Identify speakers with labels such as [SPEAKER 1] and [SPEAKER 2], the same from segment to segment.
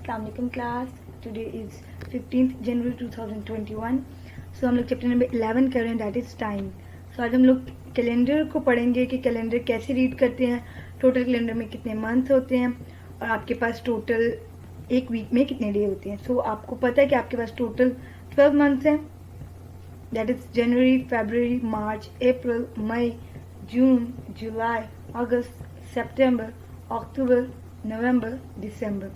[SPEAKER 1] अस्सलाम वालेकुम class. Today is 15th जनवरी 2021। सो हम लोग चैप्टर नंबर 11 कर रहे हैं, दैट इज़ टाइम। सो आज हम लोग कैलेंडर को पढ़ेंगे कि कैलेंडर कैसे रीड करते हैं, टोटल कैलेंडर में कितने मंथ होते हैं और आपके पास टोटल एक वीक में कितने डे होते हैं। सो आपको पता है कि आपके पास टोटल 12 मंथ्स हैं, that is January, February, March, April, May, June, July, August, September, October, November, December.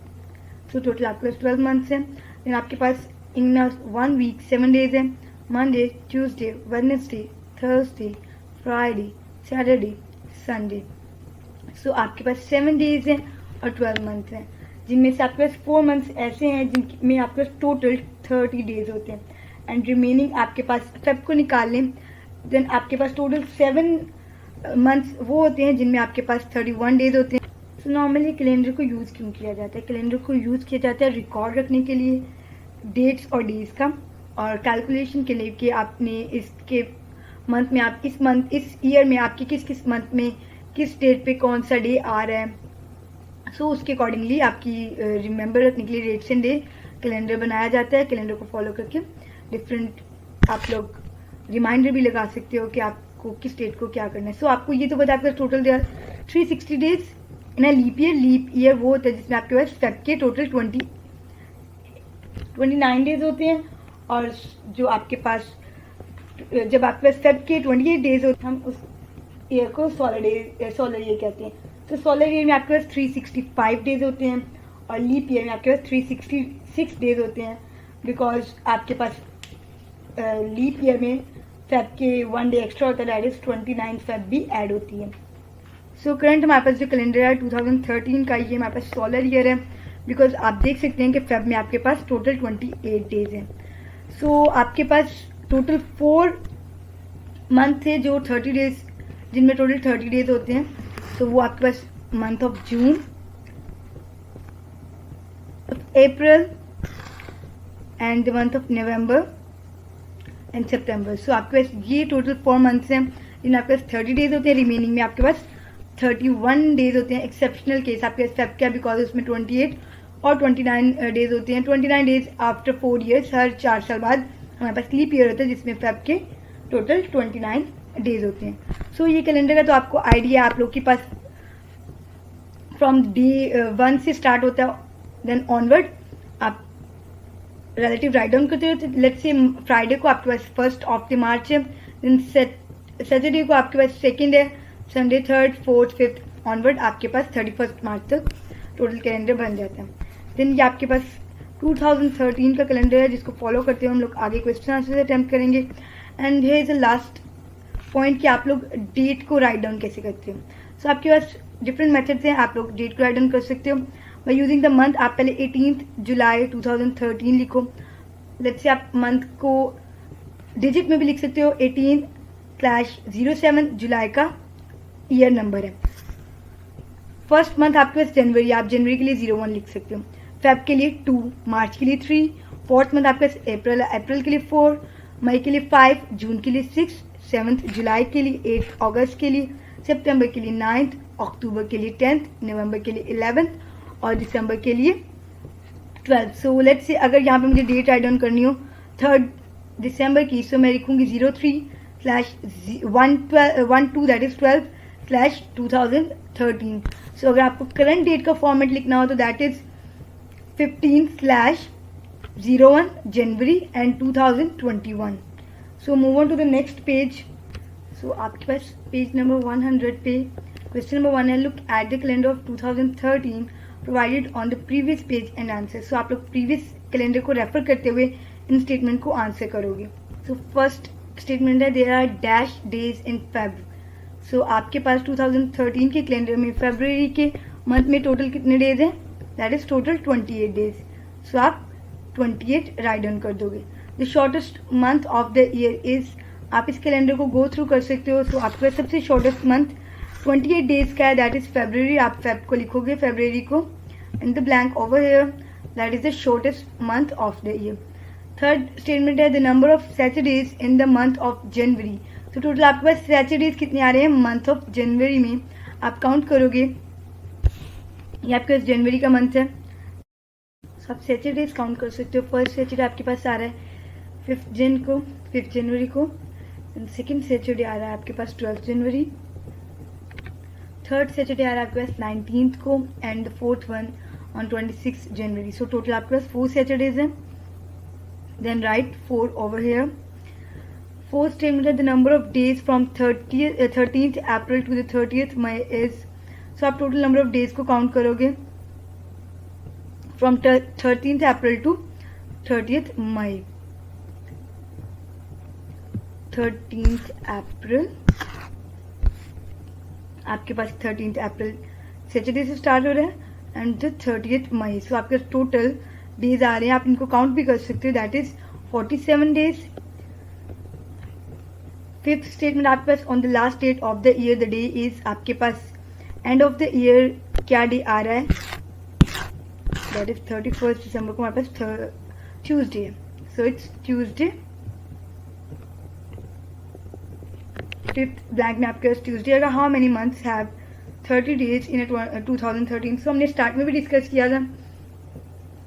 [SPEAKER 1] So total आपके पास 12 मंथ्स हैं। देन आपके पास इन 1 वीक 7 डेज हैं, Monday, Tuesday, Wednesday, Thursday, Friday, Saturday, Sunday. So आपके पास 7 days हैं और 12 मंथ्स हैं, जिनमें से आपके पास 4 मंथ्स ऐसे हैं जिनमें आपके पास टोटल 30 डेज होते हैं एंड रिमेनिंग आपके पास फेब को निकाल लें, देन आपके पास टोटल 7 मंथ्स वो होते हैं जिनमें आपके पास 31 डेज होते हैं। सो नॉर्मली कैलेंडर को यूज़ क्यों किया जाता है? कैलेंडर को यूज़ किया जाता है रिकॉर्ड रखने के लिए डेट्स और डेज का, और कैलकुलेशन के लिए कि आपने इसके मंथ में आप इस ईयर में आपके किस किस मंथ में किस डेट पे कौन सा डे आ रहा है। सो उसके अकॉर्डिंगली आपकी रिमेंबर रखने के लिए डेट्स एंड डे कैलेंडर बनाया जाता है। कैलेंडर को फॉलो करके डिफरेंट आप लोग रिमाइंडर भी लगा सकते हो कि आपको किस डेट को क्या करना है। सो आपको ये तो पता है total they are 360 days in a leap year. Leap year वो होता है जिसमें आपके पास फेब के टोटल 29 डेज होते हैं, और जो आपके पास जब आपके पास फेब के 28 डेज होते हैं हम उस ईयर को सोलर ईयर कहते हैं। तो सोलर ईयर में आपके पास 365 डेज होते हैं और लीप ईयर में आपके पास 366 डेज होते हैं, बिकॉज आपके पास लीप ईयर में फेब के 1 डे एक्स्ट्रा होता है, दैट इज 29 फेब भी ऐड होती है। सो करंट हमारे पास जो कैलेंडर है 2013 का, ये हमारे पास सोलर ईयर है, बिकॉज आप देख सकते हैं कि फेब में आपके पास टोटल 28 डेज हैं। सो आपके पास टोटल 4 मंथ थे जो 30 डेज, जिनमें टोटल 30 डेज होते हैं। तो वो आपके पास month of June, April and the month of November and September. So आपके पास ये टोटल 4 मंथ्स हैं जिनमें आपके पास 30 डेज होते हैं। रिमेनिंग में आपके पास 31 डेज होते हैं। एक्सेप्शनल केस आपके पास फेब क्या, बिकॉज उसमें 28 और 29 डेज होते हैं। 29 डेज आफ्टर 4 ईयर्स, हर 4 साल बाद हमारे पास लीप ईयर होता है जिसमें फेब के टोटल 29 डेज होते हैं। सो ये कैलेंडर का तो आपको आइडिया आप लोग के पास फ्रॉम डे 1 से स्टार्ट होता है, देन ऑनवर्ड आप रिलेटिव राइट डाउन करते हो। लेट्स से फ्राइडे को आपके पास 1 ऑफ द मार्च है, देन सैटरडे को आपके पास 2 है, Sunday 3rd, 4th, 5th onward आपके पास 31 मार्च तक टोटल कैलेंडर बन जाता है। देन ये आपके पास 2013 का कैलेंडर है जिसको फॉलो करते हुए हम लोग आगे क्वेश्चन आंसर अटेम्प्ट करेंगे। And here is the last point कि आप लोग डेट को राइट डाउन कैसे करते हो। सो आपके पास डिफरेंट मेथड्स हैं, आप लोग डेट को राइट डाउन कर सकते हो बाय यूजिंग द मंथ। आप पहले 18 जुलाई 2013 लिखो। लेट्स से आप मंथ को डिजिट में भी लिख सकते हो, 18/07 जुलाई का ईयर नंबर है। फर्स्ट मंथ आपके पास जनवरी, आप जनवरी के लिए 01 लिख सकते हो, फेब के लिए 2, मार्च के लिए 3, फोर्थ मंथ आपके पास अप्रैल है, अप्रैल के लिए 4, मई के लिए 5, जून के लिए 6, 7th जुलाई के लिए 8, अगस्त के लिए, सितंबर के लिए 9th, अक्टूबर के लिए 10th, नवंबर के लिए 11th और दिसंबर के लिए 12th। सो लेट्स से अगर यहाँ पे मुझे डेट राइट डाउन करनी हो 3rd दिसंबर की, सो मैं लिखूंगी 03/12 दैट इज 12/2013। सो अगर आपको करंट डेट का फॉर्मेट लिखना हो तो that is 15/01 January and 2021। So move on to the next page. So आपके पास पेज नंबर 100 पे क्वेश्चन नंबर 1 है, look at the calendar of 2013 provided on the previous page and answer. So आप लोग प्रीवियस कैलेंडर को refer करते हुए इन statement को आंसर करोगे। सो फर्स्ट स्टेटमेंट है, there are dash days in Feb. So आपके पास 2013 के कैलेंडर में फरवरी के मंथ में टोटल कितने डेज हैं, दैट इज टोटल 28 डेज। सो आप 28 राइट डाउन कर दोगे। The shortest month of the year is, आप इस कैलेंडर को गो थ्रू कर सकते हो। सो आपके पास सबसे शॉर्टेस्ट मंथ 28 डेज का है, दैट इज फरवरी। आप फेब को लिखोगे, फरवरी को in the blank over here, that is the shortest month of the year. Third statement है, the number of Saturdays in the month of January. तो टोटल आपके पास सैटरडेज कितने आ रहे हैं मंथ ऑफ जनवरी में, आप काउंट करोगे, ये आपके पास जनवरी का मंथ है। सो आप सैटरडेज काउंट कर सकते हो. फर्स्ट सैटरडे आपके पास आ रहा है 5 जनवरी को. सेकेंड सैटरडे आ रहा है आपके पास 12 जनवरी. थर्ड सैटरडे आ रहा है आपके पास 19 को and the fourth one on 26 January. So total आपके पास 4 सैटरडेज हैं. Then right 4 over here. Fourth statement है the number of days from 13th April to the 30th May is. So आप टोटल नंबर ऑफ डेज को count करोगे from 13th April to 30th May. 13th April आपके पास 13th अप्रैल Saturday से start हो रहा है एंड द 30th मई. सो आपके टोटल डेज आ रहे हैं, आप इनको काउंट भी कर सकते हो, that is 47 days. Fifth statement आपके पास on the last date of the year the day is. आपके पास एंड ऑफ द ईयर क्या डे आ रहा है, दैट इज 31 दिसंबर को हमारे पास Tuesday. So it's Tuesday. Fifth blank में आपके पास ट्यूजडे आएगा. How many months have 30 days in 2013. So हमने स्टार्ट में भी डिस्कस किया था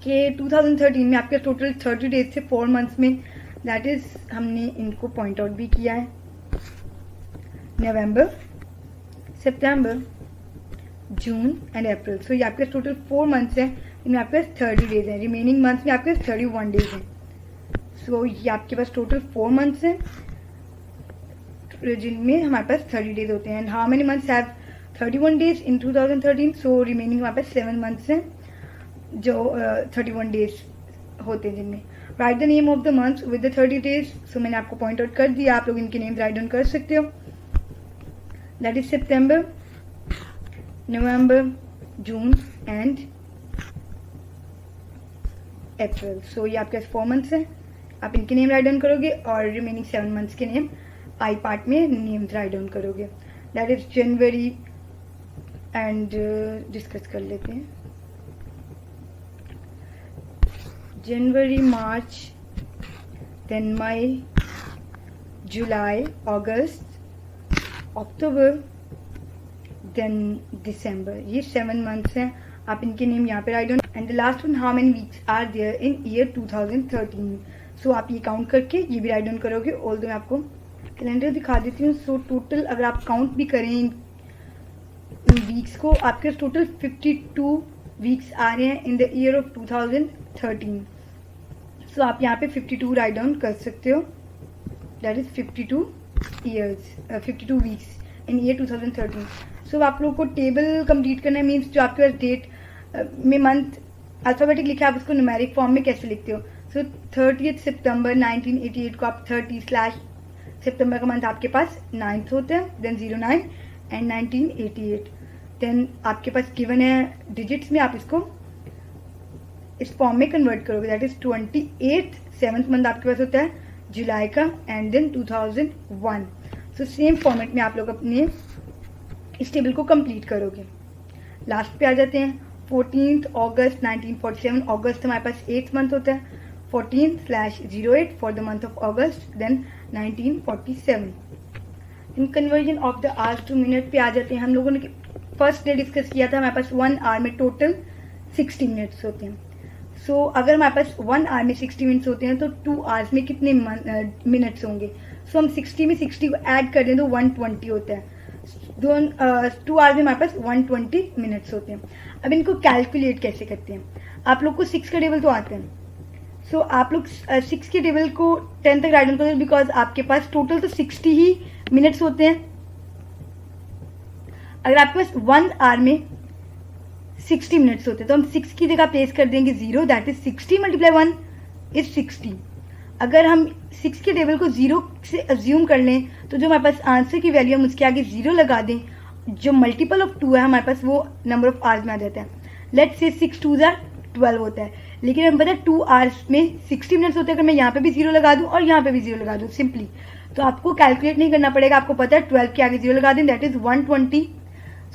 [SPEAKER 1] कि 2013 में आपके टोटल 30 डेज थे 4 मंथ्स में, दैट इज हमने इनको पॉइंट आउट भी किया है. नवंबर, सितंबर, जून एंड अप्रैल. सो ये आपके टोटल 4 मंथ्स हैं, इनमें आपके पास 30 डेज हैं. रिमेनिंग मंथ्स में आपके पास 31 डेज हैं. सो ये आपके पास टोटल 4 मंथ्स हैं जिनमें हमारे पास 30 डेज होते हैं. How many months have 31 days in 2013. So remaining हमारे पास 7 मंथ्स हैं जो 31 डेज होते हैं जिनमें. Write the name of the months with the 30 days. So मैंने आपको पॉइंट आउट कर दिया, आप लोग इनके नेम राइट डाउन कर सकते हो. That is September, November, June and April. So ये आपके पास 4 मंथ्स हैं, आप इनके नेम राइट डाउन करोगे और रिमेनिंग 7 मंथ्स के नेम आई पार्ट में नेम राइट डाउन करोगे. That is January and discuss कर लेते हैं. जनवरी, मार्च, देन मई, जुलाई, अगस्त, अक्टूबर, देन दिसंबर. ये 7 मंथ्स हैं, आप इनके नेम यहाँ पे write down. And the last one, how many weeks are there in year 2013. So आप ये काउंट करके ये भी राइट डाउन करोगे. ऑल दो मैं आपको कैलेंडर दिखा देती हूँ. सो टोटल अगर आप काउंट भी करें इन वीक्स को, आपके टोटल 52 वीक्स आ रहे हैं in the year of 2013. So आप यहाँ पे 52 राइट डाउन कर सकते हो. That is 52 years, 52 weeks in year 2013. So आप लोगों को टेबल कंप्लीट करना है, मीन्स जो आपके पास डेट में मंथ अल्फाबेटिक लिखा है आप उसको न्यूमेरिक फॉर्म में कैसे लिखते हो. सो 30 सितंबर 1988 को आप 30/ सितंबर का मंथ आपके पास 9th होता है, देन 09 एंड 1988. देन आपके पास गिवन है डिजिट्स में, आप इसको इस फॉर्म में कन्वर्ट करोगे. दैट इज 28 7th मंथ आपके पास होता है जुलाई का and then 2001. So same format में आप लोग अपने इस टेबल को कंप्लीट करोगे. लास्ट पे आ जाते हैं. 14th अगस्त 1947. अगस्त हमारे पास 8th मंथ होता है. 14/08 for the month of August, then 1947. In conversion of the hours to minute पे आ जाते हैं. हम लोगों ने फर्स्ट डे डिस्कस किया था, हमारे पास 1 आवर में टोटल 60 मिनट्स होते हैं. सो अगर हमारे पास 1 आवर में 60 मिनट्स होते हैं तो 2 आवर्स में कितने मिनट्स होंगे. सो हम 60 में 60 को ऐड कर दें तो 120 होता है. 2 आवर्स में हमारे पास 120 मिनट्स होते हैं. अब इनको कैलकुलेट कैसे करते हैं. आप लोग को 6 का टेबल तो आते हैं. सो आप लोग 6 के टेबल को 10 तक राइट डाउन करो, बिकॉज आपके पास टोटल तो 60 ही मिनट्स होते हैं. अगर आपके पास 1 आवर में 60 मिनट्स होते हैं तो हम 6 की जगह प्लेस कर देंगे 0, दैट इज 60 × 1 इज 60. अगर हम 6 के टेबल को 0 से अज्यूम कर लें तो जो हमारे पास आंसर की वैल्यू हम उसके आगे 0 लगा दें, जो मल्टीपल ऑफ 2 है हमारे पास वो नंबर ऑफ आवर्स में आ जाता है. लेट्स से 6 2 12 होता है, लेकिन हमें पता है 2 आवर्स में 60 मिनट्स होते हैं. अगर मैं यहाँ पे भी 0 लगा दूँ और यहाँ पे भी 0 लगा दूँ सिंपली, तो आपको कैलकुलेट नहीं करना पड़ेगा. आपको पता है 12 के आगे 0 लगा दें, दैट इज 120.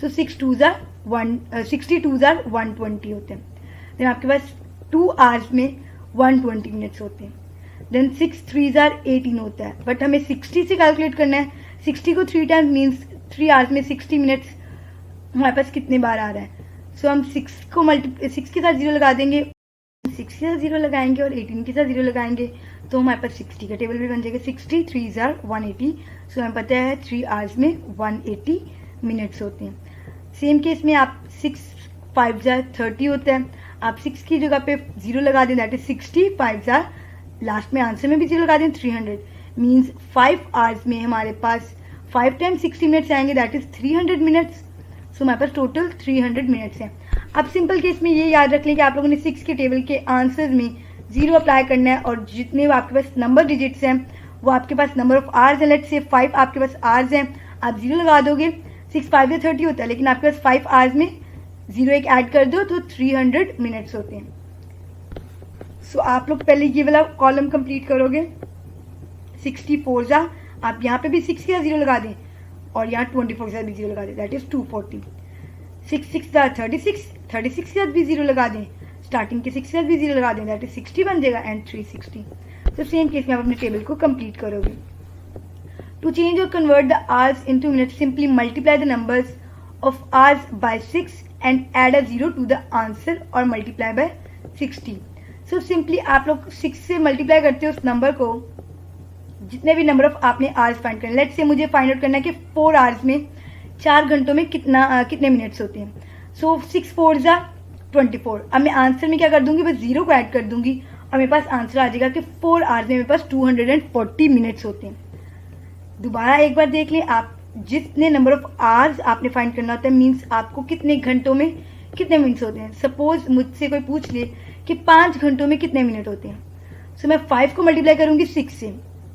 [SPEAKER 1] सो 6 2 60 2 120 होते हैं. देन आपके पास 2 आवर्स में 120 मिनट्स होते हैं. देन 6 3 18 होता है, बट हमें 60 से कैलकुलेट करना है. 60 को 3 टाइम्स मीन्स 3 आवर्स में 60 मिनट्स हमारे पास कितने बार आ रहा है. सो हम 6 के साथ 0 लगा देंगे, 6 के साथ 0 लगाएंगे और 18 के साथ 0 लगाएंगे तो हमारे पास 60 का टेबल भी बन जाएगा। 60 3 जार 180, सो हमें पता है 3 आवर्स में 180 मिनट्स होते हैं। सेम केस में आप 6 5 जार 30 होता है, आप 6 की जगह पे 0 लगा दें, दैट इज 60, 5 जार लास्ट में आंसर में भी 0 लगा दें, 300 मीन्स 5 आवर्स में हमारे पास 5 टाइम्स 60 मिनट्स आएंगे, दैट इज 300 मिनट्स। सो हमारे पास टोटल 300 मिनट्स हैं। अब सिंपल केस में ये याद रख लें कि आप लोगों ने 6 के टेबल के आंसर्स में 0 अप्लाई करना है और जितने आपके पास नंबर डिजिट्स हैं वो आपके पास नंबर ऑफ आवर्स है। लेट्स से 5 आपके पास आवर्स हैं, आप 0 लगा दोगे, 6 5 या 30 होता है, लेकिन आपके पास 5 आवर्स में 0 एक ऐड कर दो तो 300 मिनट्स होते हैं। सो आप लोग पहले ये वाला कॉलम कंप्लीट करोगे, 64 जा, आप यहाँ पे भी 6 के साथ 0 लगा दें और यहाँ 24 के साथ भी 0 लगा दें, दैट इज 240। 6 6 जा 36, 36 के साथ भी 0 लगा दें, स्टार्टिंग के 6 के साथ भी 0 लगा दें, दैट इज 60 बन जाएगा एंड 360। तो सेम केस में आप अपने टेबल को कंप्लीट करोगे। टू चेंज और convert the hours into minutes, simply multiply the numbers of hours by 6 and add a 0 to the answer और मल्टीप्लाई बाय 60। सो सिंपली आप लोग 6 से मल्टीप्लाई करते हो उस नंबर को, जितने भी नंबर ऑफ आपने आवर्स फाइंड करना। लेट्स से मुझे फाइंड आउट करना है कि 4 आवर्स में 4 घंटों में कितने मिनट्स होते हैं। सो 6 4 जा 24। अब मैं आंसर में क्या कर दूंगी, बस 0 को ऐड कर दूंगी और मेरे पास आंसर आ जाएगा कि 4 आवर्स में मेरे पास 240 मिनट्स होते हैं। दोबारा एक बार देख लें, आप जितने नंबर ऑफ आवर्स आपने फाइंड करना होता है मीन्स आपको कितने घंटों में कितने मिनट्स होते हैं। सपोज मुझसे कोई पूछ ले कि 5 घंटों में कितने मिनट होते हैं, सो मैं 5 को मल्टीप्लाई करूंगी 6 से,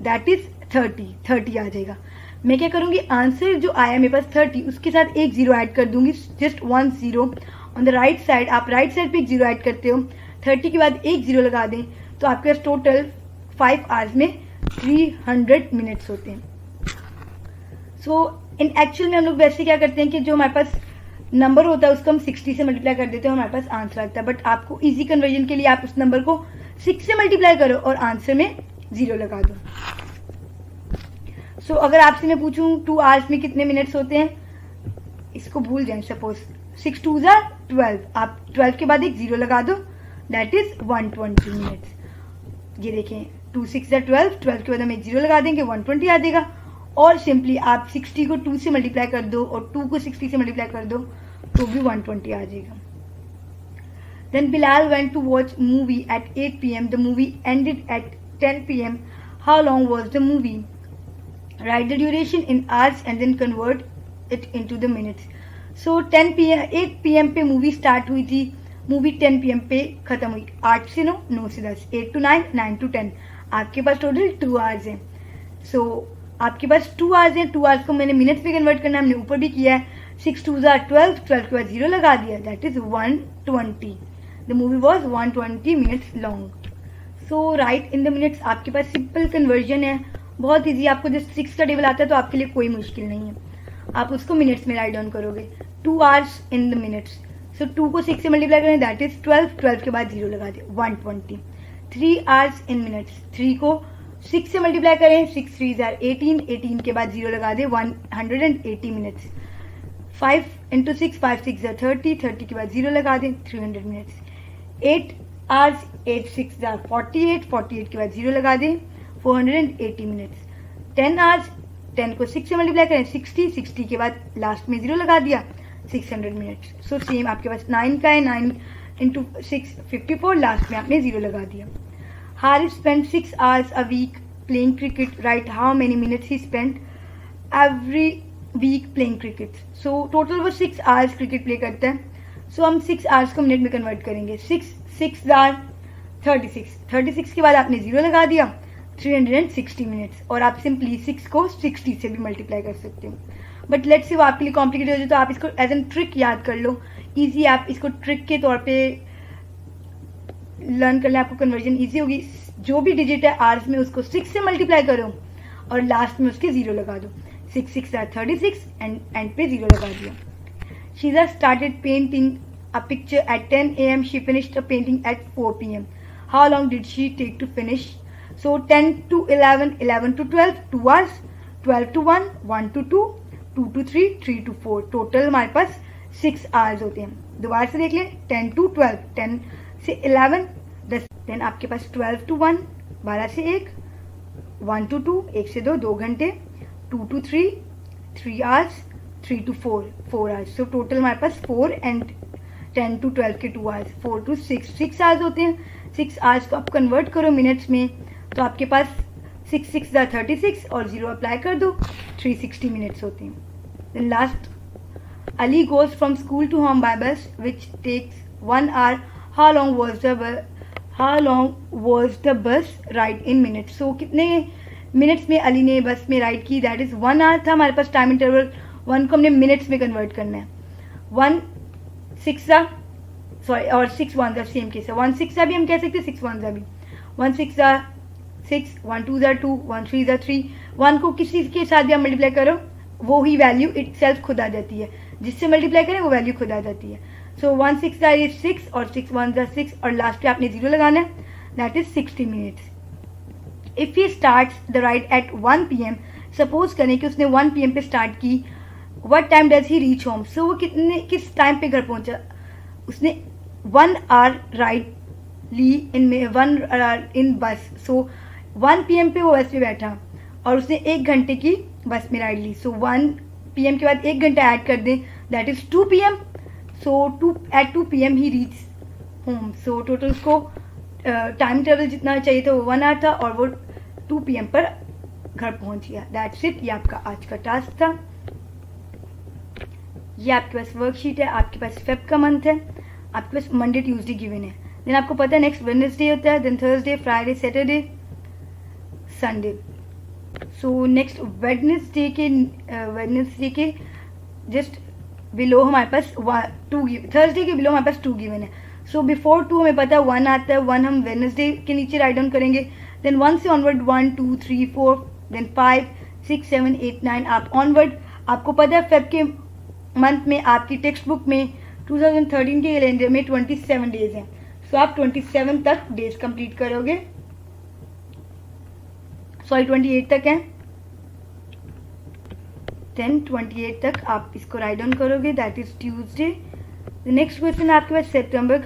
[SPEAKER 1] दैट इज 30 आ जाएगा। मैं क्या करूंगी, आंसर जो आया मेरे पास 30, उसके साथ एक 0 ऐड कर दूंगी, just 1 0 on the right side. आप राइट साइड पे एक 0 ऐड करते हो, 30 के बाद एक 0 लगा दें तो आपके पास टोटल 5 आवर्स में 300 मिनट्स होते हैं। सो इन एक्चुअल में हम लोग वैसे क्या करते हैं कि जो हमारे पास नंबर होता है उसको हम 60 से मल्टीप्लाई कर देते हैं, हमारे पास आंसर आता है। बट आपको इजी कन्वर्जन के लिए आप उस नंबर को 6 से मल्टीप्लाई करो और आंसर में 0 लगा दो। सो अगर आपसे मैं पूछूं 2 आवर्स में कितने मिनट्स होते हैं, इसको भूल जाएं। सपोज 6 2 जा 12, आप 12 के बाद एक 0 लगा दो, दैट इज 120 मिनट्स। ये देखें 2 6 जा 12, 12 के बाद हम एक 0 लगा देंगे, 120 आ जाएगा। और सिंपली आप 60 को 2 से मल्टीप्लाई कर दो और 2 को 60 से मल्टीप्लाई कर दो तो भी 120 आ जाएगा। Then Bilal went to watch movie at 8 p.m. The movie ended at 10 p.m. How long was the movie? Write the duration in hours and then convert it into the minutes. So 10 p.m. 8 p.m. पे movie start हुई थी, movie 10 p.m. पे खत्म हुई। 8 से 9, 9 से 10, 8 to 9, 9 to 10। आपके पास टोटल 2 आवर्स हैं। सो आपके पास 2 आवर्स हैं, 2 आवर्स को मैंने मिनट्स में कन्वर्ट करना है, हमने ऊपर भी किया है। 6 2 जा 12, 12 के बाद 0 लगा दिया, that is 120। The movie was 120 minutes long. So right in the minutes आपके पास सिंपल कन्वर्जन है, बहुत ईजी। आपको जस्ट 6 का टेबल आता है तो आपके लिए कोई मुश्किल नहीं है, आप उसको मिनट्स में राइट डाउन करोगे। 2 आवर्स इन द मिनट्स, सो 2 को 6 से मल्टीप्लाई करें, दैट इज 12, 12 के बाद 0 लगा दे, 120। 3 आवर्स इन मिनट्स, 3 को 6 से मल्टीप्लाई करें, 6 3 जार 18, 18 के बाद 0 लगा दे, 180 मिनट्स। 5 इंटू 6, 5 6 जार 30, 30 के बाद 0 लगा दें, 300 मिनट्स। 8 आवर्स, 8 6 जार 48, 48 के बाद 0 लगा दें, 480 मिनट्स। 10 आवर्स, 10 को 6 से मल्टीप्लाई करें, 60, 60 के बाद लास्ट में 0 लगा दिया, 600 मिनट्स। सो सेम आपके पास 9 का है, 9 इंटू 6 54, लास्ट में आपने 0 लगा दिया। Haris spent 6 hours a week playing cricket. Write how many minutes he spent every week playing cricket. So total वो 6 hours cricket play करता है। So हम 6 hours को मिनट में कन्वर्ट करेंगे। 6 6 जार 36, 36 के बाद आपने 0 लगा दिया, 360 मिनट्स। और आप सिंपली 6 को 60 से भी मल्टीप्लाई कर सकते हो। बट लेट्स से वो आपके लिए कॉम्प्लिकेटेड हो जाए तो आप इसको एज एन ट्रिक याद कर लो, ईजी। आप इसको ट्रिक के तौर पे लर्न कर लें, आपको कन्वर्जन ईजी होगी। जो भी डिजिट है आवर्स में उसको 6 से मल्टीप्लाई करो और लास्ट में उसके 0 लगा दो। 6 6 जार 36 एंड पे 0 लगा दिया। Sheeza started painting a picture at 10 a.m. She finished the painting at 4 p.m. How long did she take to finish? So 10 to 11, 11 to 12, 2 hours, 12 to 1, 1 to 2, 2 to 3, 3 to 4। Total हमारे पास 6 hours होते हैं। दोबारा से देख लें, 10 to 12, 10 से 11, देन आपके पास 12 to 1 12 से 1, 1 to 2 1 से 2 2 घंटे, 2 to 3 3 hours, 3 to 4 4 hours. So total हमारे पास 4 एंड 10 to 12 के 2 hours, 4 to 6 6 hours होते हैं. 6 hours को आप कन्वर्ट करो मिनट्स में, तो आपके पास 6 6 36 और 0 अप्लाई कर दो, 360 मिनट्स होते हैं. Then last, Ali goes from school to home by bus which takes 1 hour. How long was the bus ride in minutes? So कितने मिनट्स में अली ने बस में राइड की? दैट इज 1 hour था हमारे पास टाइम इंटरवल. 1 को हमने मिनट्स में कन्वर्ट करना है. 1 6 और 6 1 सेम केस है. 1 6 भी हम कह सकते हैं, 6 1 भी. 1 6 6, 1 2 2, 1 3 3. 1 को किसी के साथ भी आप मल्टीप्लाई करो, वो ही वैल्यू इट सेल्फ खुद आ जाती है. जिससे मल्टीप्लाई करें वो वैल्यू खुद आ जाती है. सो 1 6 इज 6 और 6 1 6 और लास्ट पे आपने 0 लगाना है. That is 60 minutes. If he starts the ride at 1 PM, suppose करें कि उसने 1 PM पे स्टार्ट की, what time does he reach home? So वो किस टाइम पे घर पहुंचा? उसने 1 hour राइड ली इन बस. सो 1 PM पे वो बस पे बैठा और उसने 1 घंटे की बस में राइड ली. सो 1 PM के बाद 1 घंटा ऐड कर दें, that is 2 PM. So at 2 PM ही रीच होम. सो टोटल उसको टाइम ट्रेवल जितना चाहिए था वो 1 hour था और वो 2 PM पर घर पहुंच गया. That's it. ये आपका आज का टास्क था. ये आपके पास वर्कशीट है. आपके पास फेब का मंथ है. आपके पास मंडे ट्यूसडे गिवन है. देन आपको पता है नेक्स्ट वेडनेसडे होता है, then Thursday, Friday, Saturday, Sunday. So next Wednesday के जस्ट बिलो हमारे पास 2, थर्सडे के बिलो हमारे पास 2 गिवन है. सो बिफोर 2 हमें पता है 1 आता है. 1 हम वेडनेसडे के नीचे राइट डाउन करेंगे. देन 1 से ऑनवर्ड 1 2 3 4, देन 5 6 7 8 9 आप ऑनवर्ड. आपको पता है फेब के मंथ में आपकी टेक्स्ट बुक में 2013 के कैलेंडर में 27 डेज हैं. सो आप 27 तक डेज कंप्लीट करोगे. सॉरी 28 तक है. देन 28 तक आप इसको राइट डाउन करोगे, that is Tuesday. Next question आपके पास सितंबर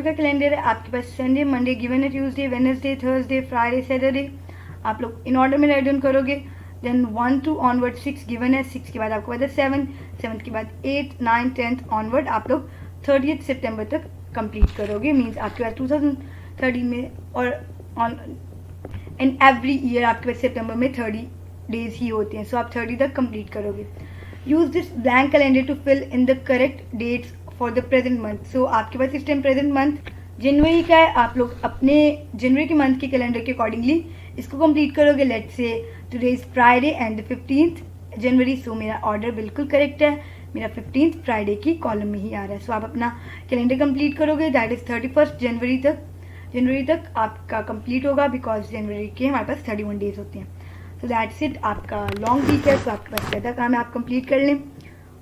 [SPEAKER 1] का कैलेंडर है. आपके पास संडे, मंडे गिवन है, Tuesday, Wednesday, Thursday, Friday, Saturday. आप लोग इन ऑर्डर में राइट डाउन करोगे. देन 1 to ऑनवर्ड 6 गिवन है. 6 के बाद आपको पता है 7, 7 के बाद 8 9 10 ऑनवर्ड आप लोग 30 सितंबर तक कंप्लीट करोगे. मीन्स आपके पास 2013 में और इन एवरी ईयर आपके पास सितंबर में 30 डेज ही होते हैं. सो आप 30 तक कंप्लीट करोगे. Use this blank calendar to fill in the correct dates for the present month. So आपके पास इस टाइम प्रेजेंट मंथ जनवरी का है. आप लोग अपने जनवरी के मंथ के कैलेंडर के अकॉर्डिंगली इसको कंप्लीट करोगे. Let's say today is Friday and 15th जनवरी. सो मेरा ऑर्डर बिल्कुल करेक्ट है. मेरा 15th फ्राइडे की कॉलम में ही आ रहा है. सो आप अपना कैलेंडर कंप्लीट करोगे. दैट इज 31 जनवरी तक आपका कंप्लीट होगा, बिकॉज जनवरी के हमारे पास 31 डेज होते हैं. So that's it. आपका लॉन्ग वीक है, तो आपके पास ज़्यादा काम है, आप कंप्लीट कर लें.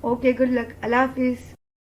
[SPEAKER 1] Okay, good luck. अल्लाह हाफिज़.